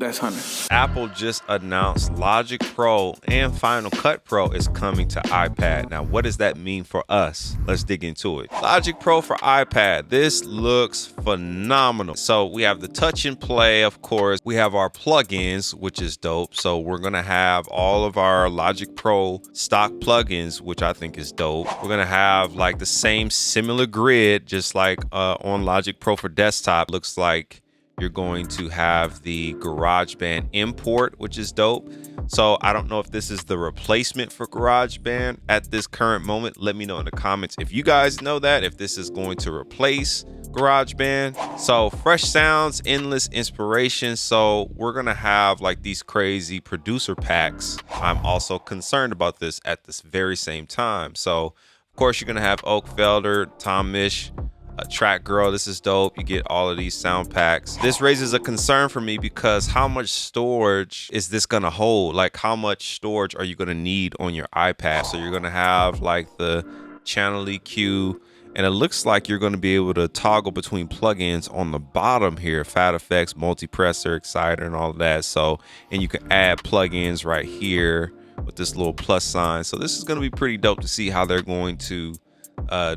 That's Hunter. Apple just announced Logic Pro and Final Cut Pro is coming to iPad. Now, what does that mean for us? Let's dig into it. Logic Pro for iPad. This looks phenomenal. So we have the touch and play, of course. We have our plugins, which is dope. So we're going to have all of our Logic Pro stock plugins, which I think is dope. We're going to have like the same similar grid, just like on Logic Pro for desktop. Looks like you're going to have the GarageBand import, which is dope. So I don't know if this is the replacement for GarageBand at this current moment. Let me know in the comments if you guys know that, if this is going to replace GarageBand. So fresh sounds, endless inspiration. So we're gonna have like these crazy producer packs. I'm also concerned about this at this very same time. So of course you're gonna have Oak Felder, Tom Misch, Track Girl. This is dope. You get all of these sound packs. This raises a concern for me because how much storage is this gonna hold? Like how much storage are you gonna need on your iPad? So you're gonna have like the channel EQ, and it looks like you're gonna be able to toggle between plugins on the bottom here, Fat Effects, Multipressor, Exciter, and all of that. So, and you can add plugins right here with this little plus sign. So this is gonna be pretty dope to see how they're going to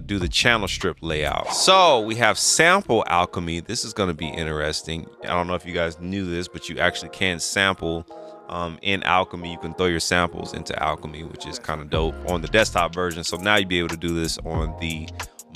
do the channel strip layout. So we have sample alchemy. This is going to be interesting. I don't know if you guys knew this, but you actually can sample in Alchemy. You can throw your samples into Alchemy, which is kind of dope on the desktop version. So now you'll be able to do this on the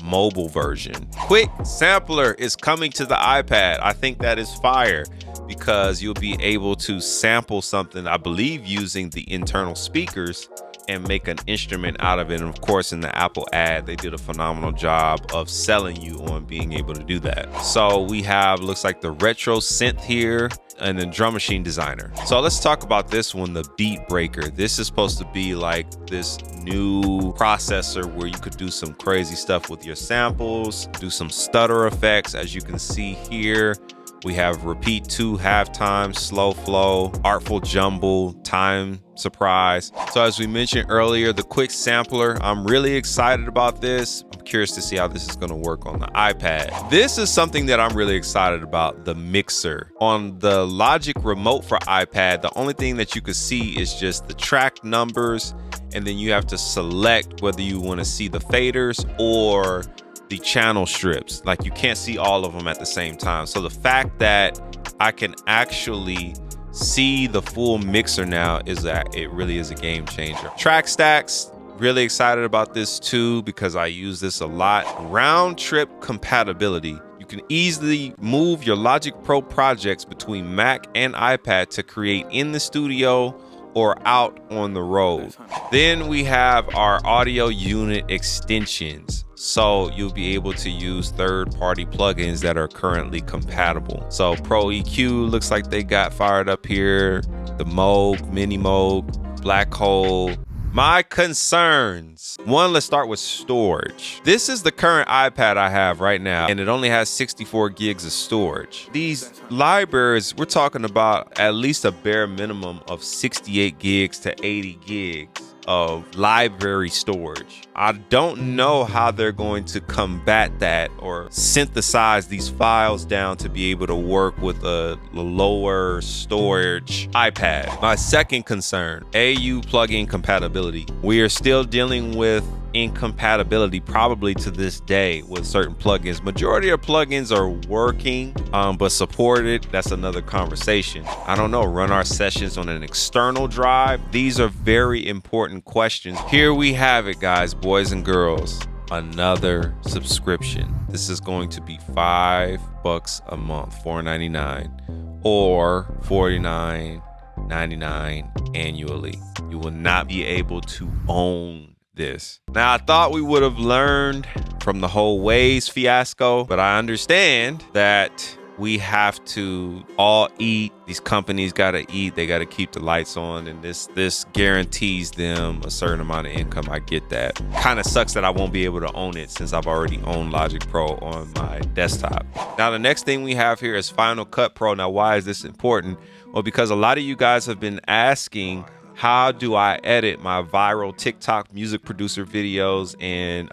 mobile version. Quick Sampler is coming to the iPad. I think that is fire because you'll be able to sample something, I believe, using the internal speakers and make an instrument out of it. And of course, in the Apple ad, they did a phenomenal job of selling you on being able to do that. So we have, looks like the retro synth here and then drum machine designer. So let's talk about this one, the Beat Breaker. This is supposed to be like this new processor where you could do some crazy stuff with your samples, do some stutter effects. As you can see here, we have repeat 2, halftime, slow flow, artful jumble, time surprise. So as we mentioned earlier, the quick sampler, I'm really excited about this. I'm curious to see how this is going to work on the iPad. This is something that I'm really excited about, the mixer. On the Logic remote for iPad, the only thing that you could see is just the track numbers, and then you have to select whether you want to see the faders or the channel strips. Like you can't see all of them at the same time. So the fact that I can actually see the full mixer now is that it really is a game changer. Track stacks, really excited about this too because I use this a lot. Round trip compatibility. You can easily move your Logic Pro projects between Mac and iPad to create in the studio or out on the road. Then we have our audio unit extensions. So you'll be able to use third-party plugins that are currently compatible. So Pro EQ looks like they got fired up here. The Moog, Mini Moog, Black Hole. My concerns. One, let's start with storage. This is the current iPad I have right now, and it only has 64 gigs of storage. These libraries, we're talking about at least a bare minimum of 68 gigs to 80 gigs of library storage. I don't know how they're going to combat that or synthesize these files down to be able to work with a lower storage iPad. My second concern, AU plugin compatibility. We are still dealing with incompatibility probably to this day with certain plugins. Majority of plugins are working, but supported, that's another conversation. I don't know, run our sessions on an external drive. These are very important questions. Here we have it, guys, boys and girls. Another subscription. This is going to be $5 a month, $4.99 or $49.99 annually. You will not be able to own this. Now, I thought we would have learned from the whole Waze fiasco, but I understand that we have to all eat. These companies got to eat. They got to keep the lights on, and this guarantees them a certain amount of income. I get that. Kind of sucks that I won't be able to own it since I've already owned Logic Pro on my desktop. Now, the next thing we have here is Final Cut Pro. Now, why is this important? Well, because a lot of you guys have been asking how do I edit my viral TikTok music producer videos and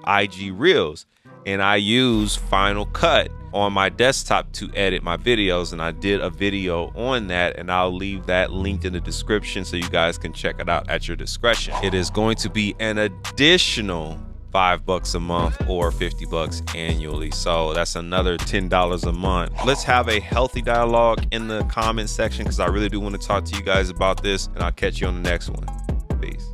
IG Reels? And I use Final Cut on my desktop to edit my videos, and I did a video on that, and I'll leave that linked in the description so you guys can check it out at your discretion. It is going to be an additional $5 a month or $50 annually, so that's another $10 a month. Let's have a healthy dialogue in the comment section, because I really do want to talk to you guys about this, and I'll catch you on the next one. Peace.